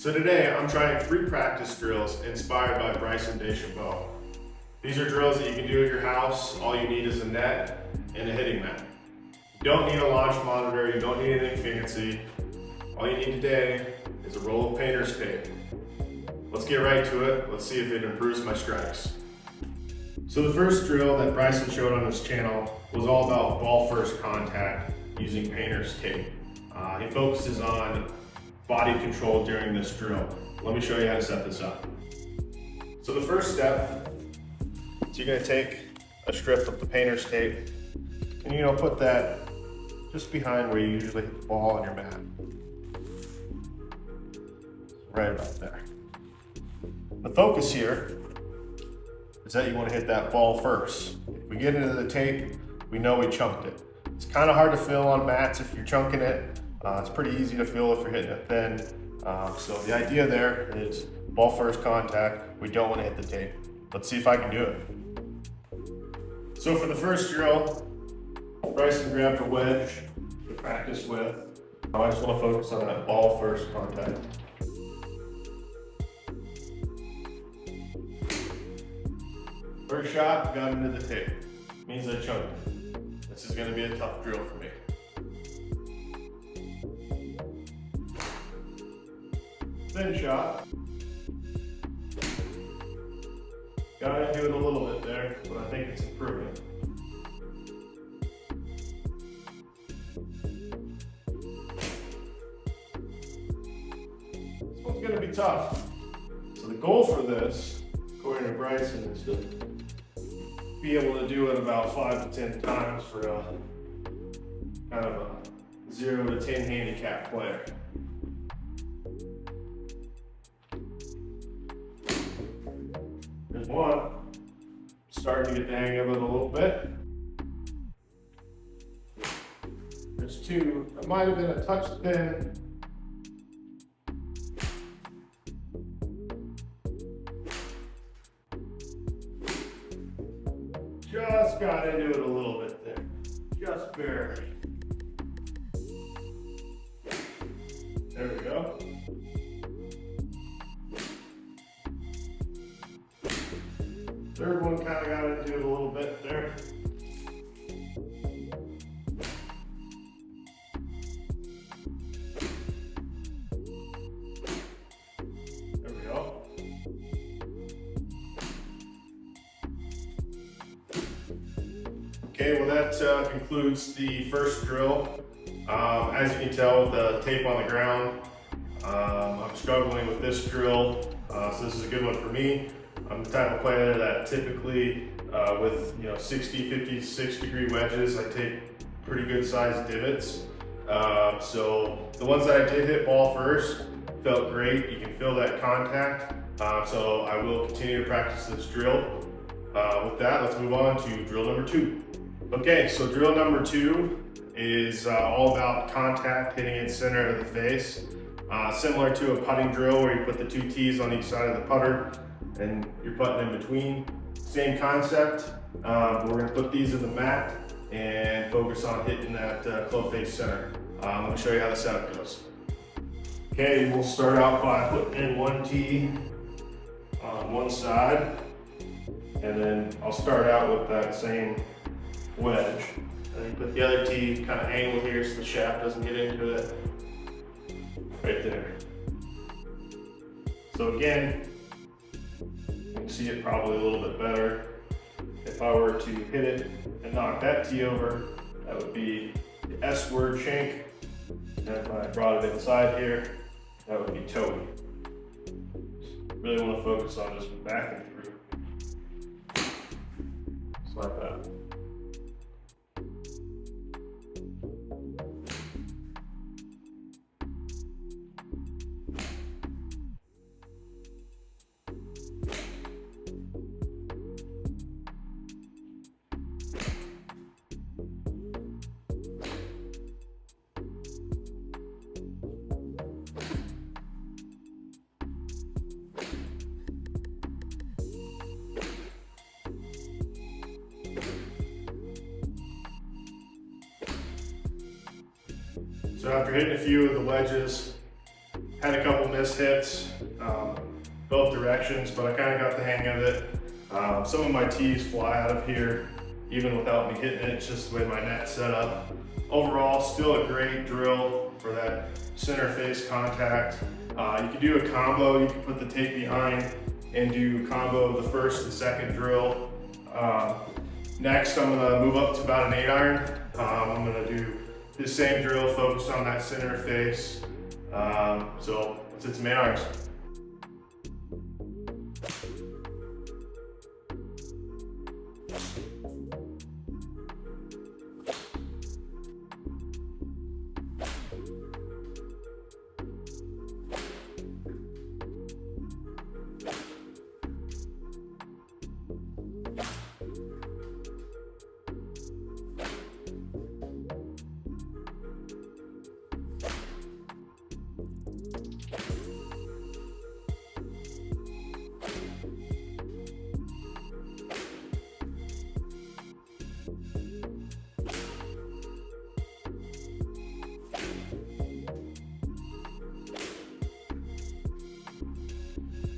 So today I'm trying 3 practice drills inspired by Bryson DeChambeau. These are drills that you can do at your house. All you need is a net and a hitting mat. You don't need a launch monitor, you don't need anything fancy. All you need today is a roll of painter's tape. Let's get right to it. Let's see if it improves my strikes. So the first drill that Bryson showed on his channel was all about ball first contact using painter's tape. He focuses on body control during this drill. Let me show you how to set this up. So the first step is you're going to take a strip of the painter's tape and put that just behind where you usually hit the ball on your mat. Right about there. The focus here is that you want to hit that ball first. If we get into the tape, we know we chunked it. It's kind of hard to feel on mats if you're chunking it. It's pretty easy to feel if you're hitting it thin. So the idea there is ball first contact. We don't want to hit the tape. Let's see if I can do it. So for the first drill, Bryson grabbed a wedge to practice with. I just want to focus on that ball first contact. First shot, got into the tape. Means I chunked it. This is going to be a tough drill for me. Thin shot. Got into it a little bit there, but I think it's improving. This one's going to be tough. So the goal for this, according to Bryson, is to be able to do it about 5 to 10 times for a kind of a 0 to 10 handicap player. There's one. Starting to get the hang of it a little bit. There's 2. It might have been a touch thin. Just got into it a little bit there. Just barely. There we go. Third one kind of got into it a little bit there. There we go. Okay, well that concludes the first drill. As you can tell, the tape on the ground, I'm struggling with this drill, so this is a good one for me. I'm the type of player that typically with 60, 56 degree wedges, I take pretty good sized divots. So the ones that I did hit ball first felt great. You can feel that contact. So I will continue to practice this drill. With that, let's move on to drill number 2. Okay, so drill number 2 is all about contact, hitting it center of the face. Similar to a putting drill where you put the 2 tees on each side of the putter and you're putting in between. Same concept. We're going to put these in the mat and focus on hitting that club face center. Let me show you how the setup goes. Okay, we'll start out by putting in 1 tee on one side, and then I'll start out with that same wedge. And you put the other tee kind of angled here so the shaft doesn't get into it. Right there. So again, you can see it probably a little bit better. If I were to hit it and knock that tee over, that would be the S word shank. And if I brought it inside here, that would be toey. Really want to focus on just backing through. Just like that. So after hitting a few of the wedges, Had a couple missed hits, both directions, but I kind of got the hang of it. Some of my tees fly out of here, even without me hitting it. It's just the way my net's set up. Overall, still a great drill for that center face contact. You can do a combo. You can put the tape behind and do combo the first and second drill. Next, I'm gonna move up to about an 8-iron. I'm gonna do the same drill, focused on that center face. So let's hit some 8-irons.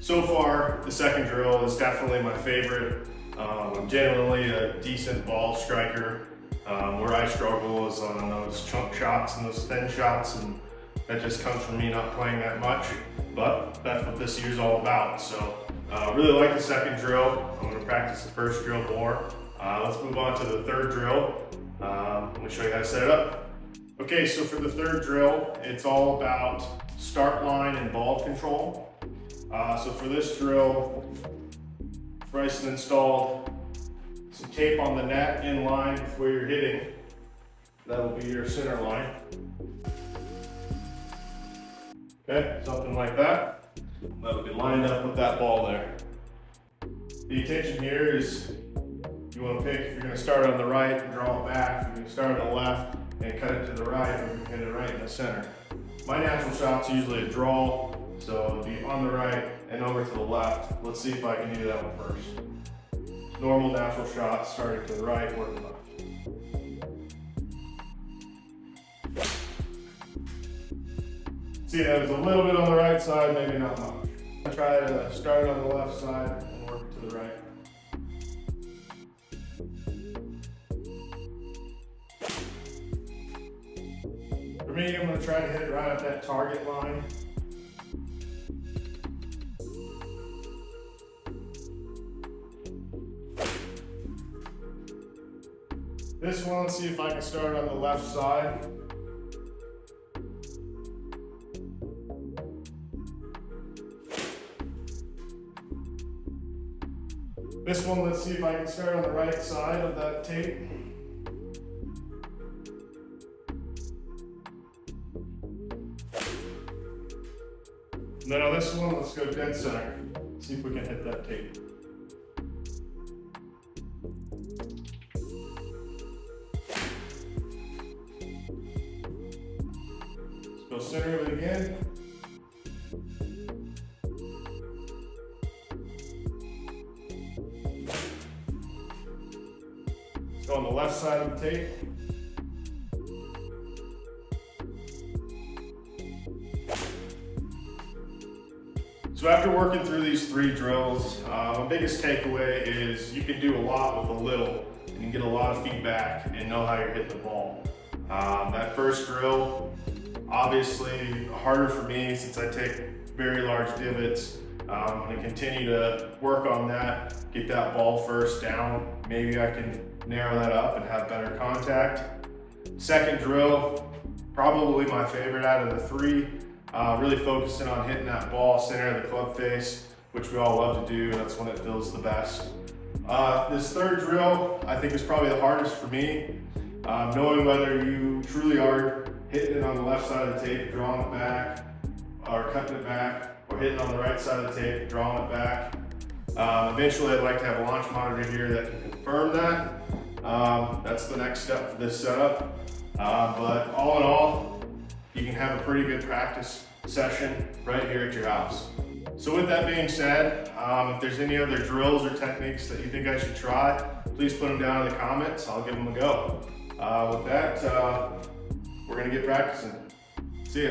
So far, the second drill is definitely my favorite. I'm generally a decent ball striker. Where I struggle is on those chunk shots and those thin shots, and that just comes from me not playing that much, but that's what this year's all about. So really like the second drill. I'm gonna practice the first drill more. Let's move on to the third drill. Let me show you how to set it up. Okay, so for the third drill, it's all about start line and ball control. So for this drill, Bryson installed some tape on the net in line with where you're hitting. That will be your center line. Okay, something like that. That'll be lined up with that ball there. The intention here is you want to pick if you're going to start on the right and draw it back, if you're going to start on the left and cut it to the right, or you hit it right in the center. My natural shot's usually a draw, so it'll be on the right and over to the left. Let's see if I can do that one first. Normal natural shot, starting to the right or the left. See, that was a little bit on the right side, maybe not much. I try to start on the left side and work to the right. For me, I'm going to try to hit it right at that target line. This one, let's see if I can start on the left side. This one, let's see if I can start on the right side of that tape. And then on this one, let's go dead center. See if we can hit that tape. Let's go center of it again. Let's go on the left side of the tape. So after working through these three drills, my biggest takeaway is you can do a lot with a little, and you can get a lot of feedback and know how you're hitting the ball. That first drill, obviously harder for me since I take very large divots. I'm going to continue to work on that, get that ball first down. Maybe I can narrow that up and have better contact. Second drill, probably my favorite out of the three. Really focusing on hitting that ball center of the club face, which we all love to do. That's when it feels the best. This third drill, I think, is probably the hardest for me. Knowing whether you truly are hitting it on the left side of the tape, drawing it back, or cutting it back, or hitting on the right side of the tape, drawing it back. Eventually, I'd like to have a launch monitor here that can confirm that. That's the next step for this setup. But all in all, you can have a pretty good practice session right here at your house. So with that being said, if there's any other drills or techniques that you think I should try, please put them down in the comments. I'll give them a go. With that, we're gonna get practicing. See ya.